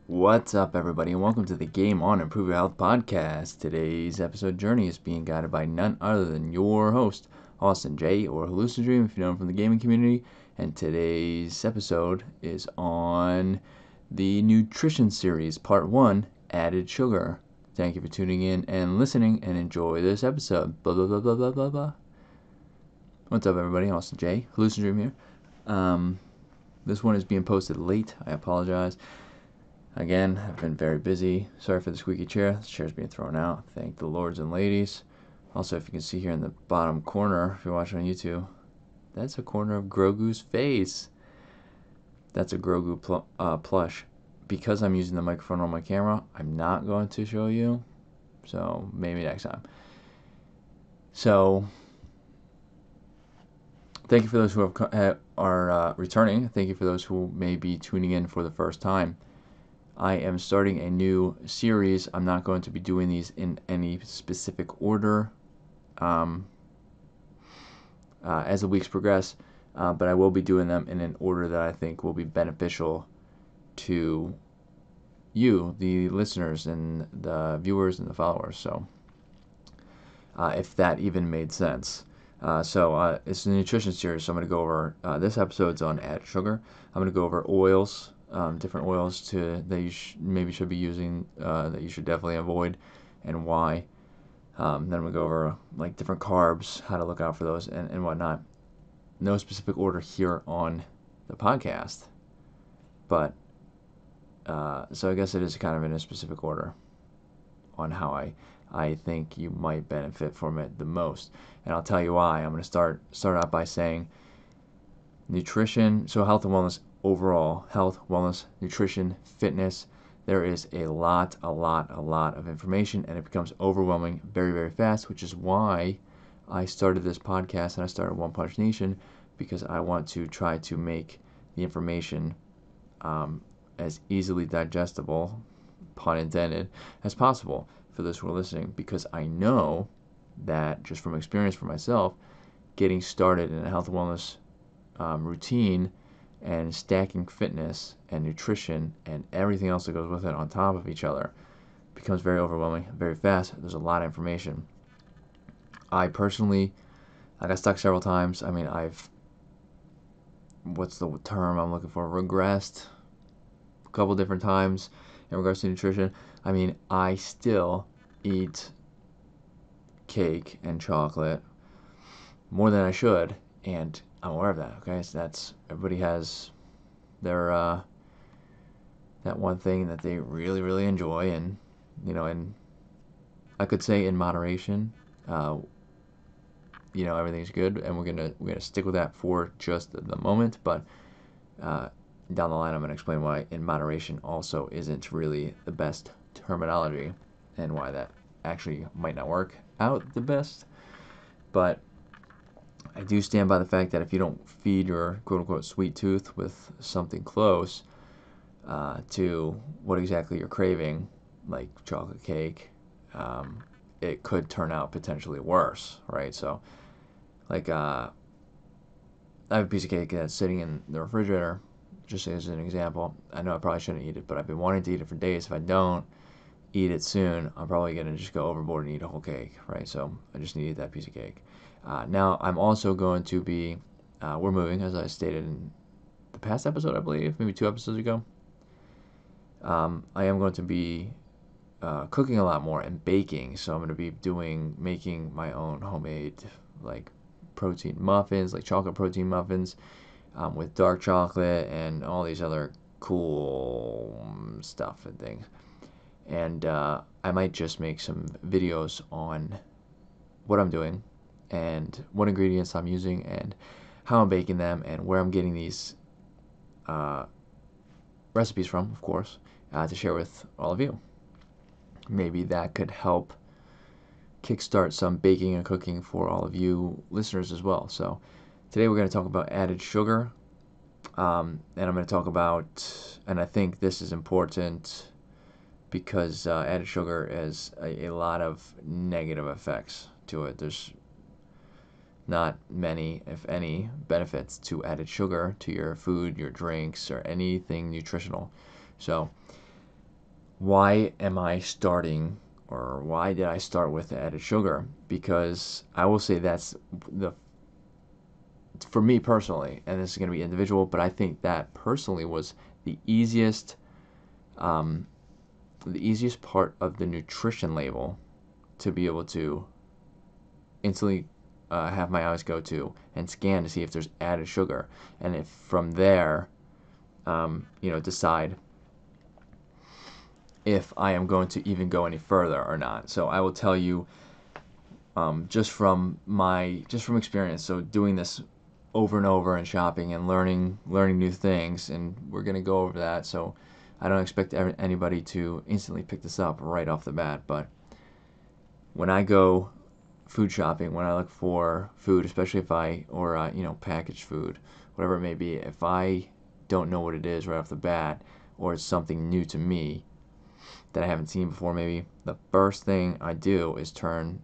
What's up, everybody, and welcome to the Game On Improve Your Health podcast. Today's episode journey is being guided by none other than your host, Austin J, or hallucinodream if you know him from the gaming community. And today's episode is on the nutrition series, part 1, added sugar. Thank you for tuning in and listening, and enjoy this episode. Blah, blah, blah, blah, blah, blah, blah. What's up, everybody? Austin J, hallucinodream here. This one is being posted late. I apologize. Again, I've been very busy. Sorry for the squeaky chair. This chair's being thrown out. Thank the lords and ladies. Also, if you can see here in the bottom corner, if you're watching on YouTube, that's a corner of Grogu's face. That's a Grogu plush. Because I'm using the microphone on my camera, I'm not going to show you. So, maybe next time. So, thank you for those who are returning. Thank you for those who may be tuning in for the first time. I am starting a new series. I'm not going to be doing these in any specific order as the weeks progress, but I will be doing them in an order that I think will be beneficial to you, the listeners, and the viewers and the followers. So, if that even made sense. It's a nutrition series, so I'm going to go over, this episode's on added sugar. I'm going to go over oils. Different oils that you maybe should be using, that you should definitely avoid, and why. Then we go over like different carbs, how to look out for those, and whatnot. No specific order here on the podcast, but so I guess it is kind of in a specific order on how I think you might benefit from it the most, and I'll tell you why. I'm going to start out by saying nutrition, so health and wellness. Overall, health, wellness, nutrition, fitness, there is a lot of information, and it becomes overwhelming very, very fast, which is why I started this podcast and I started One Punch Nation, because I want to try to make the information as easily digestible, pun intended, as possible for those who are listening, because I know that just from experience for myself, getting started in a health and wellness routine and stacking fitness and nutrition and everything else that goes with it on top of each other becomes very overwhelming very fast. There's a lot of information. I personally, I got stuck several times. I mean, what's the term I'm looking for? Regressed a couple different times in regards to nutrition. I mean, I still eat cake and chocolate more than I should, and I'm aware of that. Okay, so everybody has their that one thing that they really, really enjoy, and and I could say in moderation. Everything's good, and we're gonna stick with that for just the moment. But down the line, I'm gonna explain why in moderation also isn't really the best terminology, and why that actually might not work out the best. But I do stand by the fact that if you don't feed your quote-unquote sweet tooth with something close to what exactly you're craving, like chocolate cake, it could turn out potentially worse, right? So, like, I have a piece of cake that's sitting in the refrigerator, just as an example. I know I probably shouldn't eat it, but I've been wanting to eat it for days. If I don't eat it soon, I'm probably going to just go overboard and eat a whole cake, right? So I just need to eat that piece of cake. Now, I'm also going to be, we're moving, as I stated in the past episode, I believe, maybe 2 episodes ago. I am going to be cooking a lot more and baking, so I'm going to be making my own homemade, like, protein muffins, like chocolate protein muffins, with dark chocolate and all these other cool stuff and things. And I might just make some videos on what I'm doing and what ingredients I'm using and how I'm baking them and where I'm getting these recipes from, of course, to share with all of you. Maybe that could help kickstart some baking and cooking for all of you listeners as well. So today we're going to talk about added sugar, and I'm going to talk about, and I think this is important because added sugar has a lot of negative effects to it. There's not many, if any, benefits to added sugar to your food, your drinks, or anything nutritional. So why am I starting, or why did I start with added sugar? Because I will say that's the for me personally, and this is going to be individual, but I think that personally was the easiest um, part of the nutrition label to be able to instantly have my eyes go to and scan to see if there's added sugar, and if from there, decide if I am going to even go any further or not. So I will tell you, just from experience. So doing this over and over and shopping and learning new things, and we're gonna go over that. So I don't expect anybody to instantly pick this up right off the bat, but when I go food shopping, when I look for food, especially if packaged food, whatever it may be, if I don't know what it is right off the bat, or it's something new to me that I haven't seen before, maybe the first thing I do is turn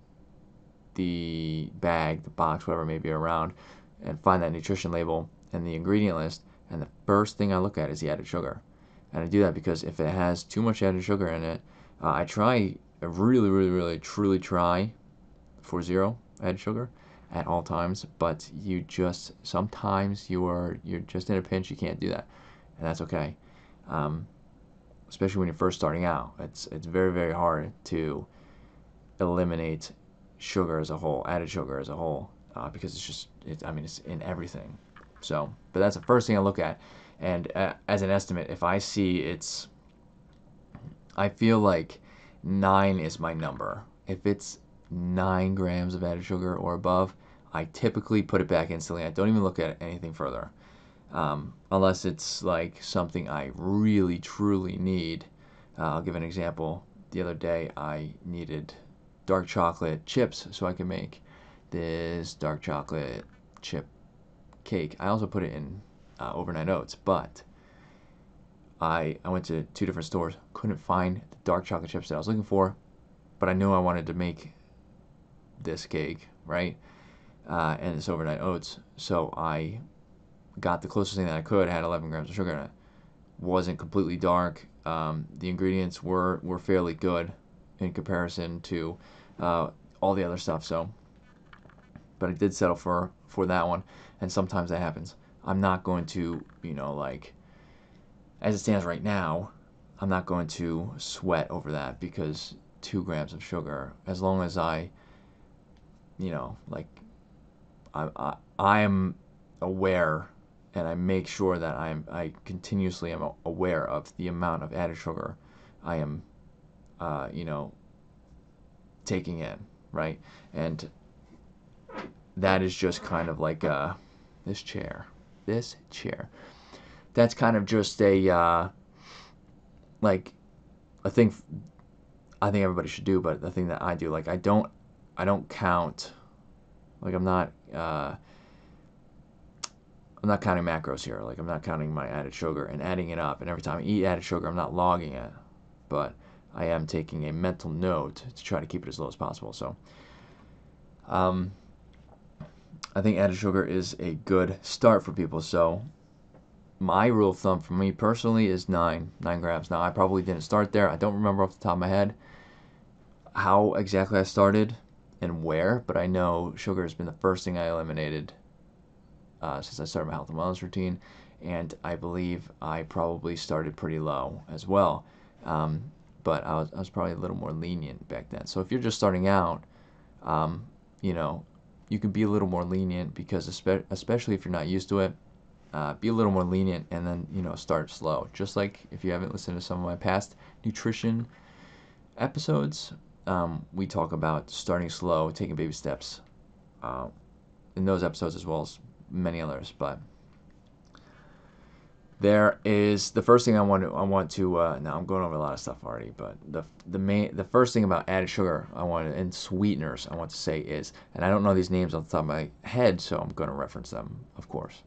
the bag, the box, whatever it may be, around and find that nutrition label and the ingredient list, and the first thing I look at is the added sugar. And I do that because if it has too much added sugar in it, I really, really, really, truly try for zero added sugar at all times. But sometimes you're just in a pinch, you can't do that, and that's okay. Especially when you're first starting out, it's very, very hard to eliminate sugar as a whole, added sugar as a whole, because it's in everything. So, but that's the first thing I look at, and as an estimate, if I see I feel like 9 is my number. If it's 9 grams of added sugar or above, I typically put it back instantly. I don't even look at anything further, unless it's like something I really truly need. I'll give an example. The other day I needed dark chocolate chips so I can make this dark chocolate chip cake. I also put it in overnight oats, but I went to 2 different stores, couldn't find the dark chocolate chips that I was looking for, but I knew I wanted to make this cake, right? And this overnight oats. So I got the closest thing that I could, had 11 grams of sugar in it. Wasn't completely dark. The ingredients were fairly good in comparison to all the other stuff. So, but I did settle for that one, and sometimes that happens. I'm not going to, as it stands right now, I'm not going to sweat over that, because 2 grams of sugar, as long as I I am aware, and I make sure that I continuously am aware of the amount of added sugar I am, taking in, right? And that is just kind of like this chair. That's kind of just a like a thing I think everybody should do, but the thing that I do, like I don't count. Like I'm not counting macros here. Like I'm not counting my added sugar and adding it up. And every time I eat added sugar, I'm not logging it, but I am taking a mental note to try to keep it as low as possible. So, I think added sugar is a good start for people. So, my rule of thumb for me personally is 9 grams. Now, I probably didn't start there. I don't remember off the top of my head how exactly I started and where, but I know sugar has been the first thing I eliminated since I started my health and wellness routine, and I believe I probably started pretty low as well. But I was probably a little more lenient back then. So if you're just starting out, you can be a little more lenient, because especially if you're not used to it, be a little more lenient, and then start slow. Just like if you haven't listened to some of my past nutrition episodes, we talk about starting slow, taking baby steps in those episodes, as well as many others. But there is the first thing I want to now I'm going over a lot of stuff already, but the first thing about added sugar and sweeteners I want to say is, and I don't know these names off the top of my head, so I'm going to reference them, of course.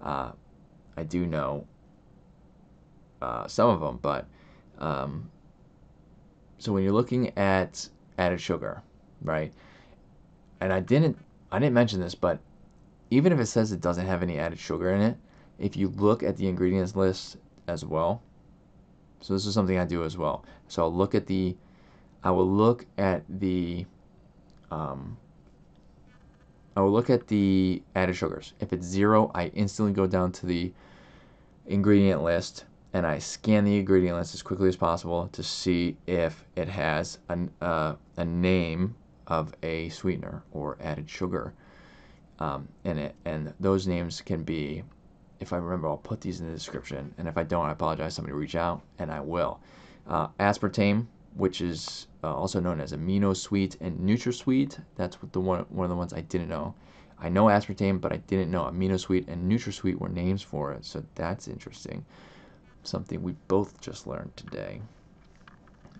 I do know some of them, but so when you're looking at added sugar, right? And I didn't mention this, but even if it says it doesn't have any added sugar in it, if you look at the ingredients list as well, So this is something I do as well. So I will look at the I will look at the added sugars. If it's 0, I instantly go down to the ingredient list and I scan the ingredient list as quickly as possible to see if it has a name of a sweetener or added sugar in it. And those names can be, if I remember, I'll put these in the description. And if I don't, I apologize. Somebody reach out, and I will. Aspartame, which is also known as amino sweet and NutraSweet. That's what one of the ones I didn't know. I know aspartame, but I didn't know amino sweet and NutraSweet were names for it. So that's interesting. Something we both just learned today.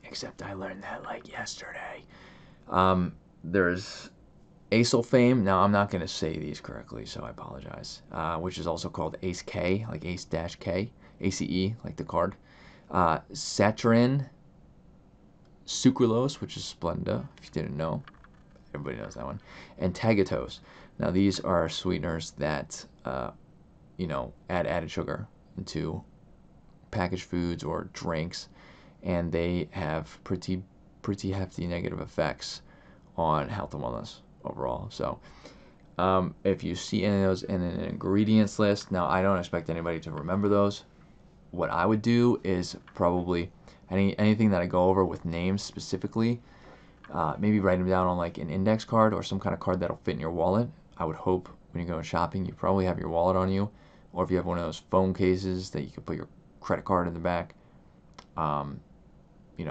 Except I learned that like yesterday. There's acesulfame. Now I'm not going to say these correctly, so I apologize. Which is also called ACE-K, like ACE-K, ACE, like the card. Saccharin, sucralose, which is Splenda, if you didn't know. Everybody knows that one. And tagatose. Now these are sweeteners that, add added sugar into packaged foods or drinks, and they have pretty hefty negative effects on health and wellness overall. So if you see any of those in an ingredients list, now I don't expect anybody to remember those. What I would do is probably anything that I go over with names specifically, maybe write them down on like an index card or some kind of card that'll fit in your wallet. I would hope when you're going shopping, you probably have your wallet on you, or if you have one of those phone cases that you can put your credit card in the back,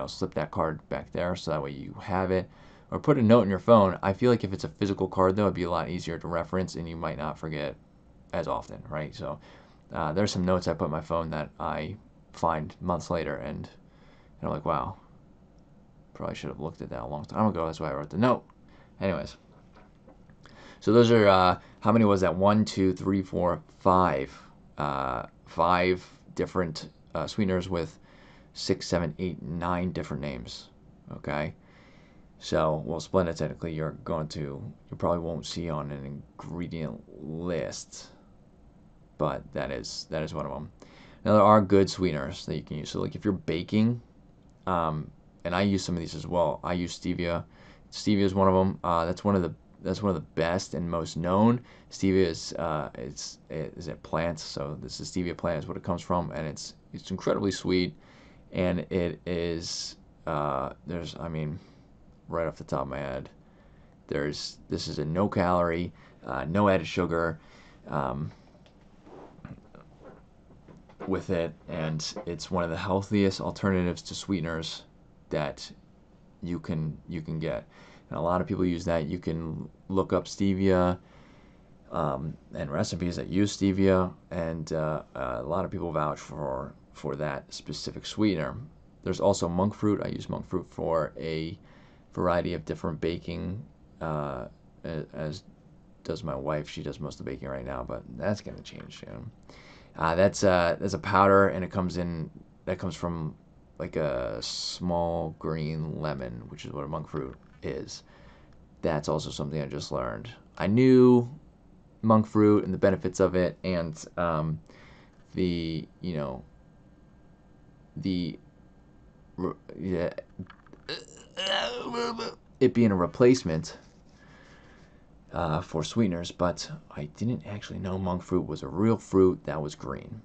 slip that card back there so that way you have it, or put a note in your phone. I feel like if it's a physical card though, it'd be a lot easier to reference and you might not forget as often, right? So there's some notes I put in my phone that I find months later, and I'm like, wow, probably should have looked at that a long time ago. That's why I wrote the note. Anyways, so those are how many was that? 1, 2, 3, 4, 5. 5 different sweeteners with 6, 7, 8, 9 different names. Okay. So, well, Splenda technically you probably won't see on an ingredient list, but that is one of them. Now there are good sweeteners that you can use. So like if you're baking, and I use some of these as well. I use stevia. Stevia is one of them. That's one of the best and most known. Stevia is a plant, so this is stevia plant is what it comes from, and it's incredibly sweet, and it is right off the top of my head, this is a no calorie, no added sugar with it, and it's one of the healthiest alternatives to sweeteners that you can get. And a lot of people use that. You can look up stevia and recipes that use stevia, and a lot of people vouch for that specific sweetener. There's also monk fruit. I use monk fruit for a variety of different baking, as does my wife. She does most of the baking right now, but that's going to change soon. That's a powder, and that comes from like a small green lemon, which is what a monk fruit is. That's also something I just learned. I knew monk fruit and the benefits of it, and it being a replacement for sweeteners, but I didn't actually know monk fruit was a real fruit that was green.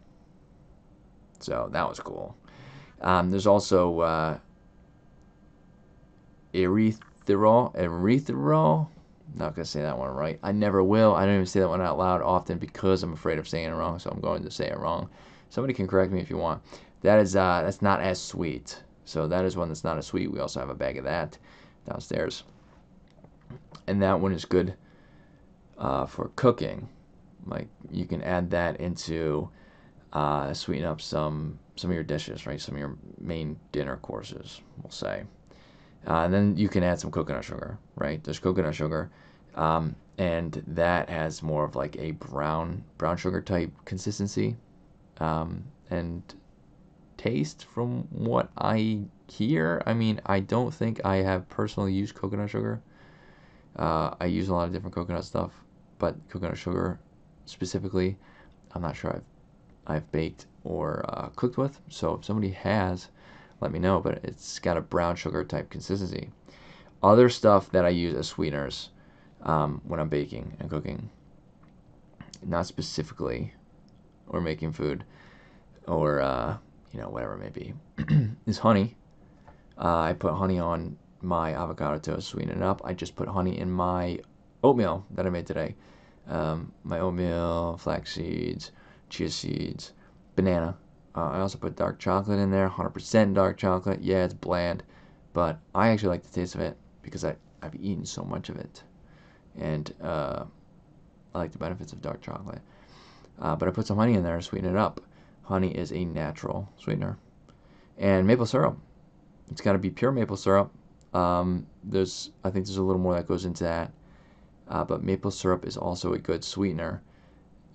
So that was cool. There's also erythritol. Not gonna say that one right. I never will. I don't even say that one out loud often because I'm afraid of saying it wrong. So I'm going to say it wrong. Somebody can correct me if you want. That's not as sweet. So that is one that's not as sweet. We also have a bag of that downstairs, and that one is good for cooking. Like you can add that into sweeten up some of your dishes, right? Some of your main dinner courses, we'll say. And then you can add some coconut sugar, right? There's coconut sugar, and that has more of like a brown sugar type consistency and taste from what I hear. I mean, I don't think I have personally used coconut sugar. I use a lot of different coconut stuff, but coconut sugar specifically, I'm not sure I've I've baked or cooked with. So if somebody has, let me know, but it's got a brown sugar type consistency. Other stuff that I use as sweeteners when I'm baking and cooking, not specifically, or making food, or whatever it may be, is honey. I put honey on my avocado toast, sweeten it up. I just put honey in my oatmeal that I made today. My oatmeal, flax seeds, chia seeds, banana. I also put dark chocolate in there, 100% dark chocolate. Yeah, it's bland, but I actually like the taste of it because I've eaten so much of it, and I like the benefits of dark chocolate. But I put some honey in there to sweeten it up. Honey is a natural sweetener. And maple syrup. It's got to be pure maple syrup. I think there's a little more that goes into that. But maple syrup is also a good sweetener,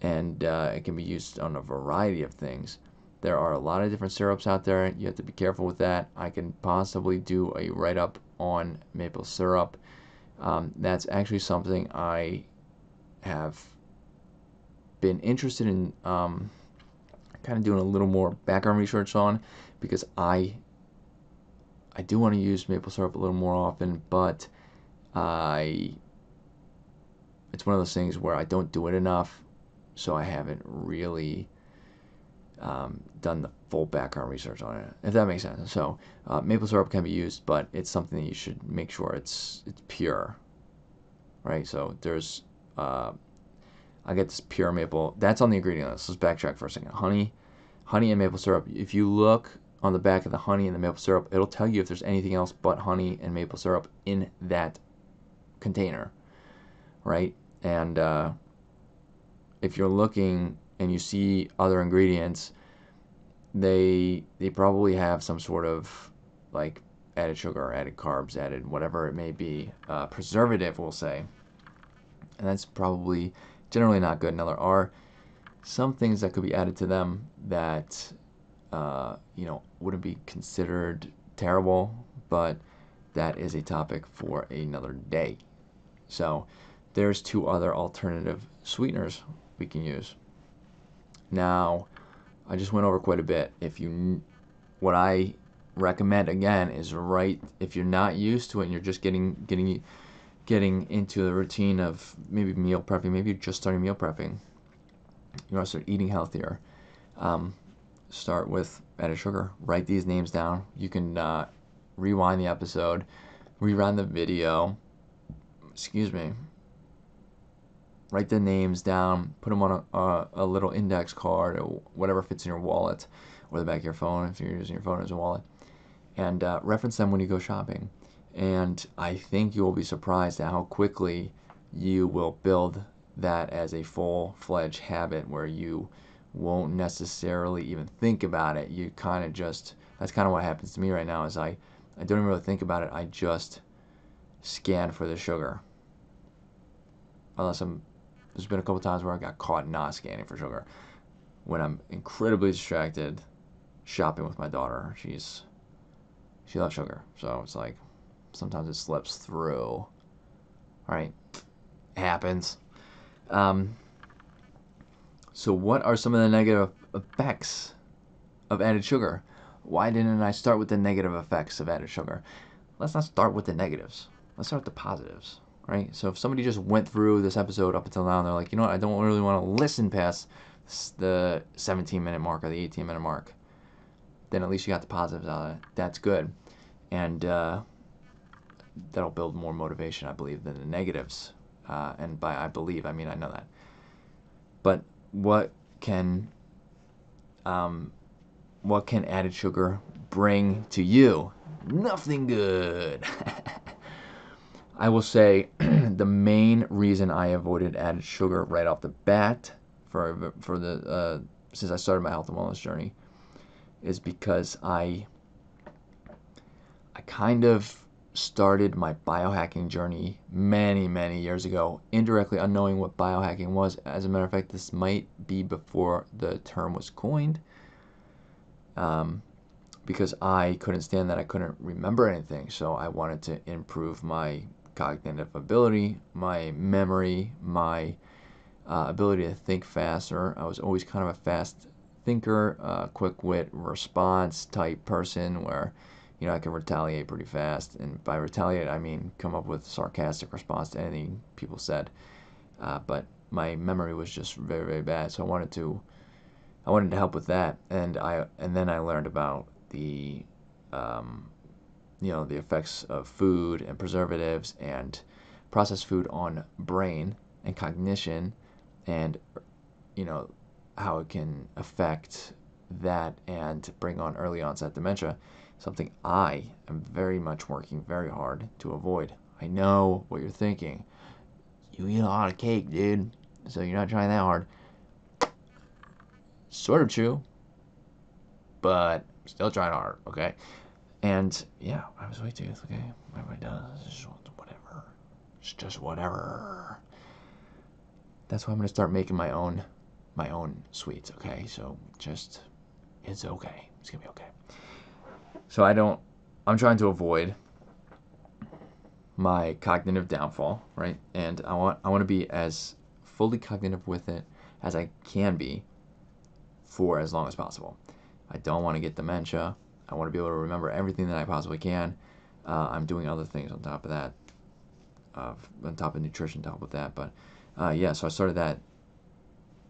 and it can be used on a variety of things. There are a lot of different syrups out there. You have to be careful with that. I can possibly do a write-up on maple syrup. That's actually something I have been interested in kind of doing a little more background research on, because I do want to use maple syrup a little more often, but it's one of those things where I don't do it enough, so I haven't really done the full background research on it, if that makes sense. So maple syrup can be used, but it's something that you should make sure it's pure, right? So there's I get this pure maple. That's on the ingredient list. Let's backtrack for a second. Honey and maple syrup. If you look on the back of the honey and the maple syrup, it'll tell you if there's anything else but honey and maple syrup in that container, right? And if you're looking and you see other ingredients, they probably have some sort of like added sugar, added carbs, added whatever it may be, preservative, we'll say, and that's probably generally not good. Now there are some things that could be added to them that wouldn't be considered terrible, but that is a topic for another day. So there's 2 other alternative sweeteners we can use. Now, I just went over quite a bit. What I recommend again is, right, if you're not used to it and you're just getting into the routine of maybe meal prepping, maybe you're just starting meal prepping, you want to start eating healthier, start with added sugar. Write these names down. You can rewind the episode, rerun the video, write the names down, put them on a little index card or whatever fits in your wallet, or the back of your phone if you're using your phone as a wallet, and reference them when you go shopping. And I think you will be surprised at how quickly you will build that as a full-fledged habit, where you won't necessarily even think about it. You kind of just, that's kind of what happens to me right now, is I don't even really think about it. I just scan for the sugar. There's been a couple times where I got caught not scanning for sugar when I'm incredibly distracted shopping with my daughter. She loves sugar, so it's like sometimes it slips through. Right? It happens. So what are some of the negative effects of added sugar? Why didn't I start with the negative effects of added sugar? Let's not start with the negatives. Let's start with the positives, right? So if somebody just went through this episode up until now and they're like, you know what, I don't really want to listen past the 17-minute mark or the 18-minute mark, then at least you got the positives out of it. That's good. And that'll build more motivation, I believe, than the negatives. And by I believe, I mean I know that. But what can added sugar bring to you? Nothing good. I will say the main reason I avoided added sugar right off the bat since I started my health and wellness journey is because I kind of started my biohacking journey many, many years ago, indirectly unknowing what biohacking was. As a matter of fact, this might be before the term was coined, because I couldn't stand that I couldn't remember anything. So I wanted to improve my cognitive ability, my memory, my ability to think faster. I was always kind of a fast thinker, quick wit response type person where, I can retaliate pretty fast. And by retaliate, I mean come up with a sarcastic response to anything people said. But my memory was just very, very bad, so I wanted to help with that. And then I learned about the the effects of food and preservatives and processed food on brain and cognition, and how it can affect that and bring on early onset dementia, something I am very much working very hard to avoid. I know what you're thinking. You eat a lot of cake, dude, so you're not trying that hard. Sort of true, but still trying hard, okay? And yeah, I was way too, okay? Everybody does. It's just whatever. It's just whatever. That's why I'm gonna start making my own sweets, okay? So just, it's okay. It's gonna be okay. So I'm trying to avoid my cognitive downfall, right? And I want to be as fully cognitive with it as I can be for as long as possible. I don't want to get dementia. I want to be able to remember everything that I possibly can. I'm doing other things on top of that, on top of nutrition to help with that. But yeah, so I started that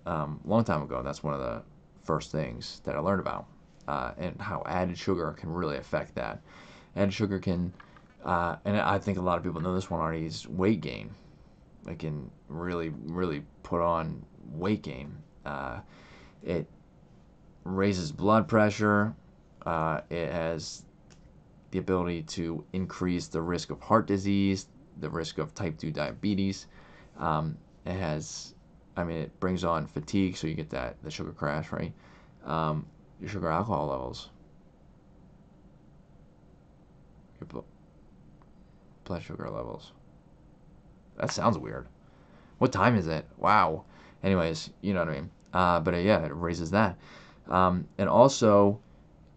long time ago. That's one of the first things that I learned about, and how added sugar can really affect that. Added sugar can, and I think a lot of people know this one already, is weight gain. It can really, really put on weight gain. It raises blood pressure. It has the ability to increase the risk of heart disease, the risk of type 2 diabetes. It brings on fatigue, so you get the sugar crash, right? Your sugar alcohol levels, your blood sugar levels. That sounds weird. What time is it? Wow. Anyways, you know what I mean. But yeah, it raises that. And also,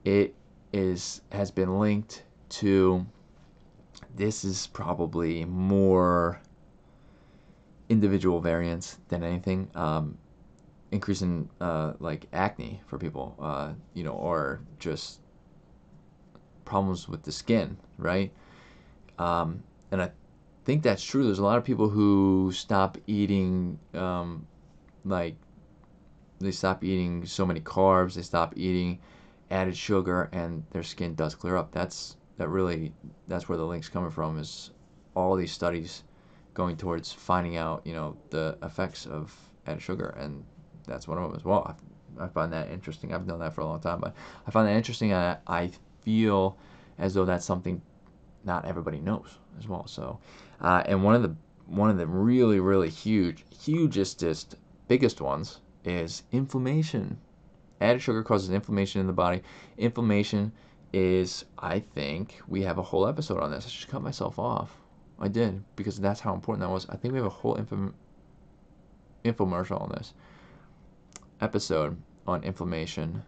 it has been linked to, this is probably more individual variants than anything, increase in like acne for people, or just problems with the skin, right? And I think that's true. There's a lot of people who stop eating, like they stop eating so many carbs, they stop eating added sugar, and their skin does clear up. That's where the link's coming from, is all these studies going towards finding out, the effects of added sugar, and that's one of them as well. I find that interesting. I've known that for a long time, but I find that interesting, and I feel as though that's something not everybody knows as well. So, and one of the really, really hugest, biggest ones is inflammation. Added sugar causes inflammation in the body. Inflammation is, I think, we have a whole episode on this. I just cut myself off. I did, because that's how important that was. I think we have a whole infomercial on this episode on inflammation.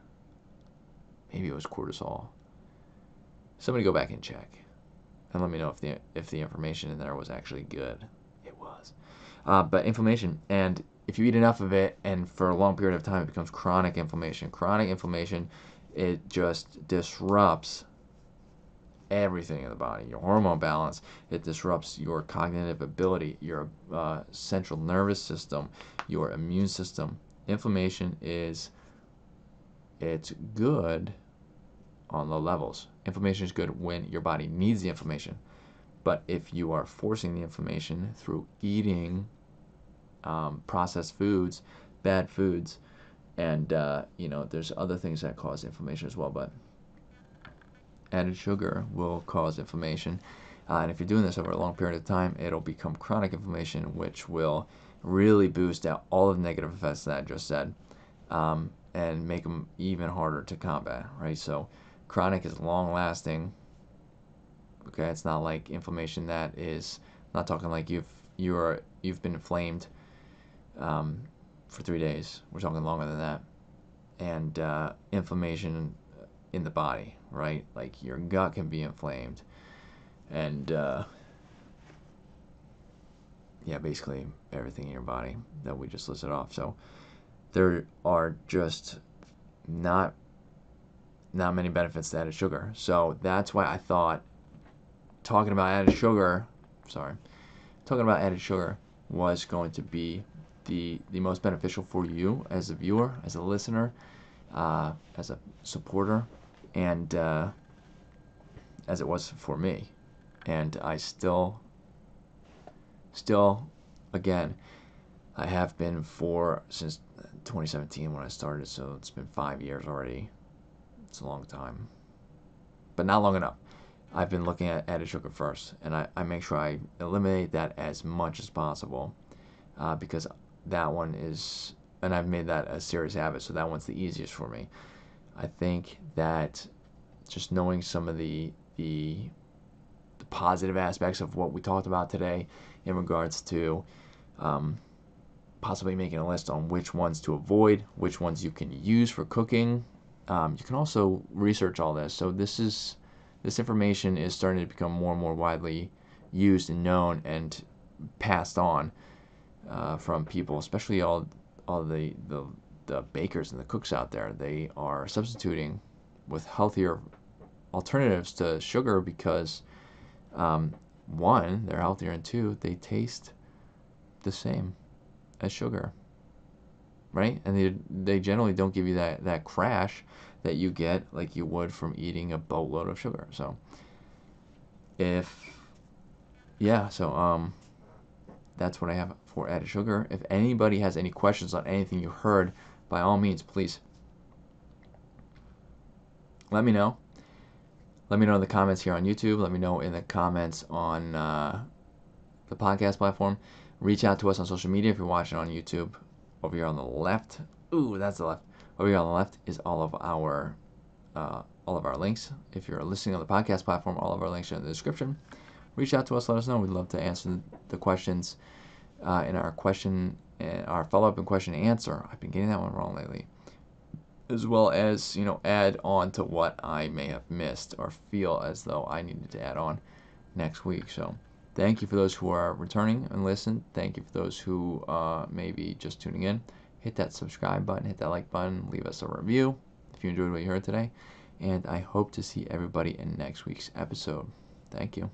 Maybe it was cortisol. Somebody go back and check, and let me know if the information in there was actually good. It was. But inflammation, and if you eat enough of it, and for a long period of time, it becomes chronic inflammation. Chronic inflammation, it just disrupts everything in the body. Your hormone balance, it disrupts your cognitive ability, your central nervous system, your immune system. Inflammation it's good on low levels. Inflammation is good when your body needs the inflammation. But if you are forcing the inflammation through eating processed foods, bad foods, and there's other things that cause inflammation as well, but added sugar will cause inflammation. And if you're doing this over a long period of time, it'll become chronic inflammation, which will really boost out all of the negative effects that I just said, and make them even harder to combat, right? So chronic is long-lasting. Okay, it's not like inflammation that is, I'm not talking like you've been inflamed for 3 days. We're talking longer than that. And inflammation in the body, right? Like your gut can be inflamed, and basically everything in your body that we just listed off. So there are just not many benefits to added sugar. So that's why I thought talking about added sugar was going to be the most beneficial for you as a viewer, as a listener, as a supporter, and as it was for me. And I still, again, I have been since 2017 when I started, so it's been 5 years already. It's a long time, but not long enough. I've been looking at added sugar first, and I make sure I eliminate that as much as possible, because that one is, and I've made that a serious habit, so that one's the easiest for me. I think that just knowing some of the positive aspects of what we talked about today in regards to possibly making a list on which ones to avoid, which ones you can use for cooking. You can also research all this. So this information is starting to become more and more widely used and known and passed on from people, especially all the bakers and the cooks out there. They are substituting with healthier alternatives to sugar because one, they're healthier, and two, they taste the same as sugar, right? And they generally don't give you that crash that you get like you would from eating a boatload of sugar. So that's what I have for added sugar. If anybody has any questions on anything you heard, by all means, please let me know. Let me know in the comments here on YouTube. Let me know in the comments on the podcast platform. Reach out to us on social media if you're watching on YouTube. Over here on the left, that's the left. Over here on the left is all of our links. If you're listening on the podcast platform, all of our links are in the description. Reach out to us, let us know. We'd love to answer the questions in our follow-up and question and answer. I've been getting that one wrong lately. As well as, add on to what I may have missed or feel as though I needed to add on next week. So thank you for those who are returning and listen. Thank you for those who may be just tuning in. Hit that subscribe button, hit that like button, leave us a review if you enjoyed what you heard today. And I hope to see everybody in next week's episode. Thank you.